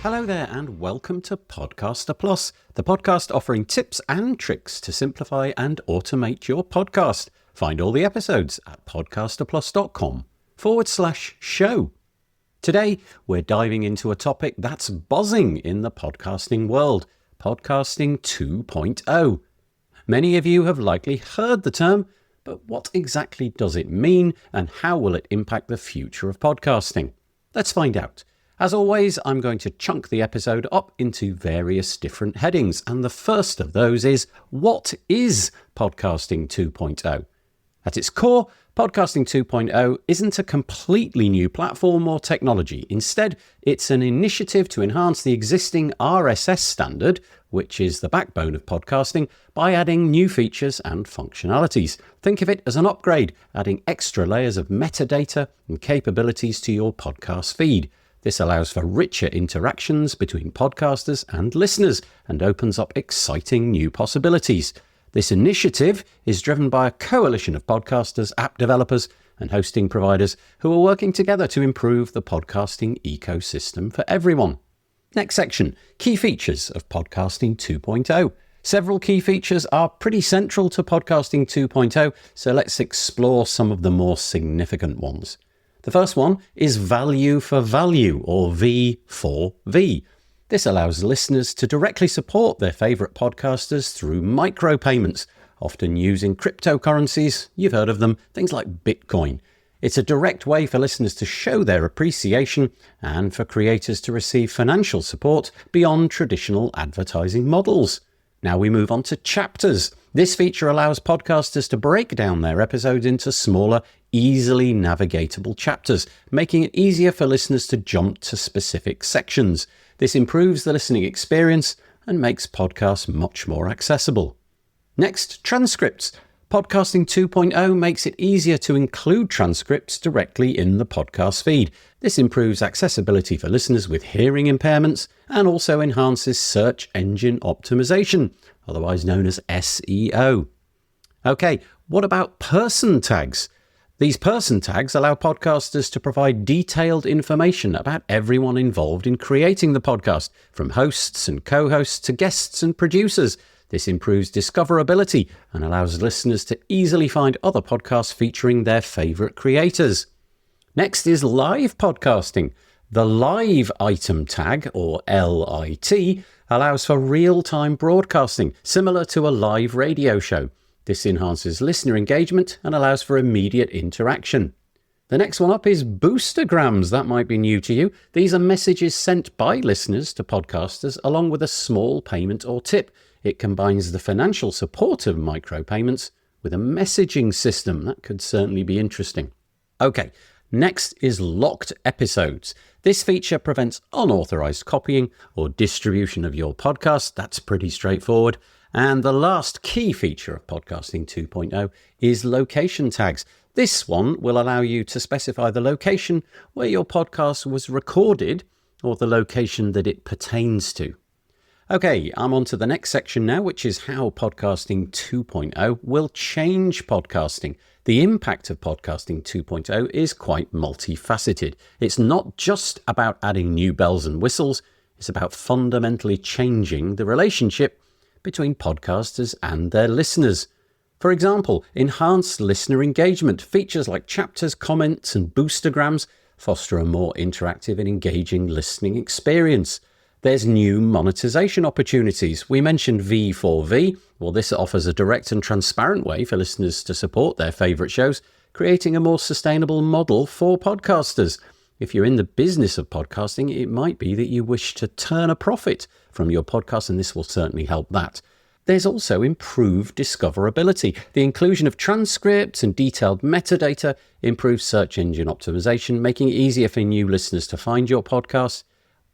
Hello there and welcome to Podcaster Plus, the podcast offering tips and tricks to simplify and automate your podcast. Find all the episodes at podcasterplus.com/show. Today, we're diving into a topic that's buzzing in the podcasting world, Podcasting 2.0. Many of you have likely heard the term, but what exactly does it mean and how will it impact the future of podcasting? Let's find out. As always, I'm going to chunk the episode up into various different headings, and the first of those is, what is Podcasting 2.0? At its core, Podcasting 2.0 isn't a completely new platform or technology. Instead, it's an initiative to enhance the existing RSS standard, which is the backbone of podcasting, by adding new features and functionalities. Think of it as an upgrade, adding extra layers of metadata and capabilities to your podcast feed. This allows for richer interactions between podcasters and listeners and opens up exciting new possibilities. This initiative is driven by a coalition of podcasters, app developers, and hosting providers who are working together to improve the podcasting ecosystem for everyone. Next section, key features of Podcasting 2.0. Several key features are pretty central to Podcasting 2.0, so let's explore some of the more significant ones. The first one is value for value, or V for V. This allows listeners to directly support their favourite podcasters through micropayments, often using cryptocurrencies. You've heard of them, things like Bitcoin. It's a direct way for listeners to show their appreciation and for creators to receive financial support beyond traditional advertising models. Now we move on to chapters. This feature allows podcasters to break down their episodes into smaller, easily navigatable chapters, making it easier for listeners to jump to specific sections. This improves the listening experience and makes podcasts much more accessible. Next, transcripts. Podcasting 2.0 makes it easier to include transcripts directly in the podcast feed. This improves accessibility for listeners with hearing impairments and also enhances search engine optimization, otherwise known as SEO. Okay, what about person tags? These person tags allow podcasters to provide detailed information about everyone involved in creating the podcast, from hosts and co-hosts to guests and producers. This improves discoverability and allows listeners to easily find other podcasts featuring their favourite creators. Next is live podcasting. The live item tag, or LIT, allows for real-time broadcasting, similar to a live radio show. This enhances listener engagement and allows for immediate interaction. The next one up is Boostagrams. That might be new to you. These are messages sent by listeners to podcasters along with a small payment or tip. It combines the financial support of micropayments with a messaging system. That could certainly be interesting. Okay, next is locked episodes. This feature prevents unauthorized copying or distribution of your podcast. That's pretty straightforward. And the last key feature of Podcasting 2.0 is location tags. This one will allow you to specify the location where your podcast was recorded or the location that it pertains to. Okay, I'm on to the next section now, which is how Podcasting 2.0 will change podcasting. The impact of Podcasting 2.0 is quite multifaceted. It's not just about adding new bells and whistles. It's about fundamentally changing the relationship between podcasters and their listeners. For example, enhanced listener engagement. Features like chapters, comments, and Boostagrams foster a more interactive and engaging listening experience. There's new monetization opportunities. We mentioned V for V. Well, this offers a direct and transparent way for listeners to support their favourite shows, creating a more sustainable model for podcasters. If you're in the business of podcasting, it might be that you wish to turn a profit from your podcast, and this will certainly help that. There's also improved discoverability. The inclusion of transcripts and detailed metadata improves search engine optimization, making it easier for new listeners to find your podcast.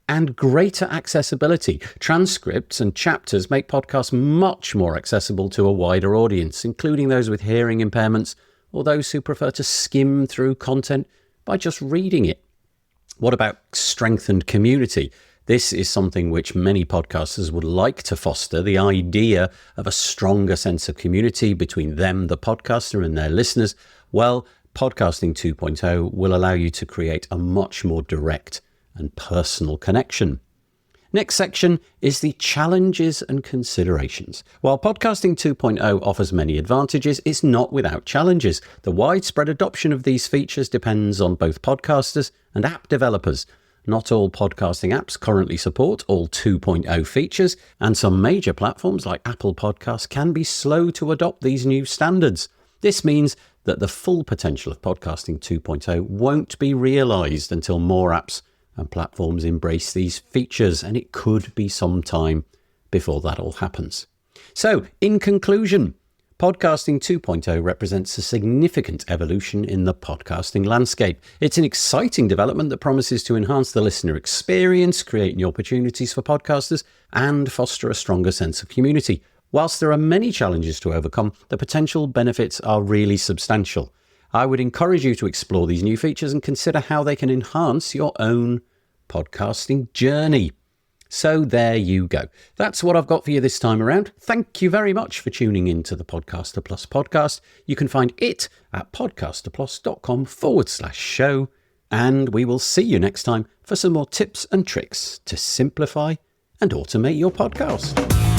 And greater accessibility. Transcripts and chapters make podcasts much more accessible to a wider audience, including those with hearing impairments or those who prefer to skim through content by just reading it. What about strengthened community? This is something which many podcasters would like to foster, the idea of a stronger sense of community between them, the podcaster, and their listeners. Well, Podcasting 2.0 will allow you to create a much more direct and personal connection. Next section is the challenges and considerations. While Podcasting 2.0 offers many advantages, it's not without challenges. The widespread adoption of these features depends on both podcasters and app developers. Not all podcasting apps currently support all 2.0 features, and some major platforms like Apple Podcasts can be slow to adopt these new standards. This means that the full potential of Podcasting 2.0 won't be realised until more apps and platforms embrace these features, and it could be some time before that all happens. So, in conclusion, Podcasting 2.0 represents a significant evolution in the podcasting landscape. It's an exciting development that promises to enhance the listener experience, create new opportunities for podcasters, and foster a stronger sense of community. Whilst there are many challenges to overcome, the potential benefits are really substantial. I would encourage you to explore these new features and consider how they can enhance your own podcasting journey. So there you go. That's what I've got for you this time around. Thank you very much for tuning in to the Podcaster Plus podcast. You can find it at podcasterplus.com/show. And we will see you next time for some more tips and tricks to simplify and automate your podcast.